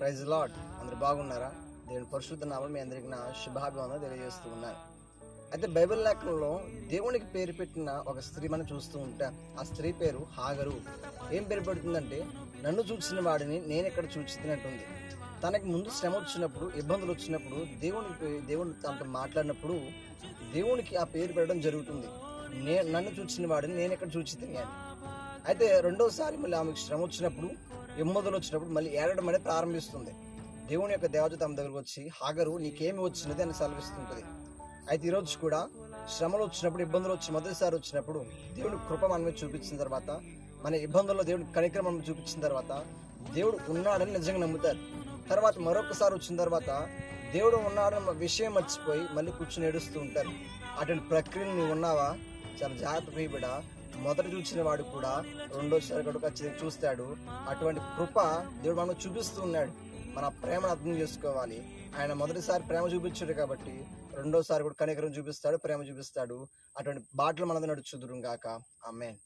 Praise lord. అందరు బాగున్నారా? దేవుని పరిశుద్ధ నామములో మీ అందరికీ నా శుభాభివందనాలు తెలియజేస్తూ ఉన్నాను. అయితే బైబిల్ లేఖనంలో దేవునికి పేరు పెట్టిన ఒక స్త్రీ మనం చూస్తూ ఉంటాం. ఆ స్త్రీ పేరు హాగరు. ఏం పేరు పెడుతుందంటే, నన్ను చూసిన వాడిని నేను ఎక్కడ చూచినట్టుంది. తనకి ముందు శ్రమ వచ్చినప్పుడు, ఇబ్బందులు వచ్చినప్పుడు దేవుడు తనతో మాట్లాడినప్పుడు దేవునికి ఆ పేరు పెట్టడం జరుగుతుంది. నన్ను చూచిన వాడిని నేను ఎక్కడ చూచితిని అని. అయితే రెండోసారి మళ్ళీ ఆమెకు శ్రమ వచ్చినప్పుడు, ఇబ్బందులు వచ్చినప్పుడు మళ్ళీ ఏడడం అనేది ప్రారంభిస్తుంది. దేవుని యొక్క దేవదూత ఆమె దగ్గరకు వచ్చి, హాగరు నీకేమి వచ్చినది అని సెలవిస్తుంటుంది. అయితే ఈరోజు కూడా శ్రమలు వచ్చినప్పుడు, ఇబ్బందులు వచ్చి మొదటిసారి వచ్చినప్పుడు దేవుని కృప మన మీద చూపించిన తర్వాత, మన ఇబ్బందుల్లో దేవుని కనికరం మనం చూపించిన తర్వాత దేవుడు ఉన్నాడని నిజంగా నమ్ముతారు. తర్వాత మరొకసారి వచ్చిన తర్వాత దేవుడు ఉన్నాడన్న విషయం మర్చిపోయి మళ్ళీ కూర్చుని ఏడుస్తూ ఉంటారు. అటువంటి ప్రక్రియను నువ్వు ఉన్నావా? చాలా జాగ్రత్త బిడ్డ. మొదట చూసిన వాడు కూడా రెండోసారి కూడా ఖచ్చితంగా చూస్తాడు. అటువంటి కృప దేవుడు మనం చూపిస్తూ ఉన్నాడు. మన ప్రేమను అర్థం చేసుకోవాలి. ఆయన మొదటిసారి ప్రేమ చూపించాడు కాబట్టి రెండోసారి కూడా కనికరం చూపిస్తాడు, ప్రేమ చూపిస్తాడు. అటువంటి బాటలు మనది నడుచుదురు గాక. ఆమేన్.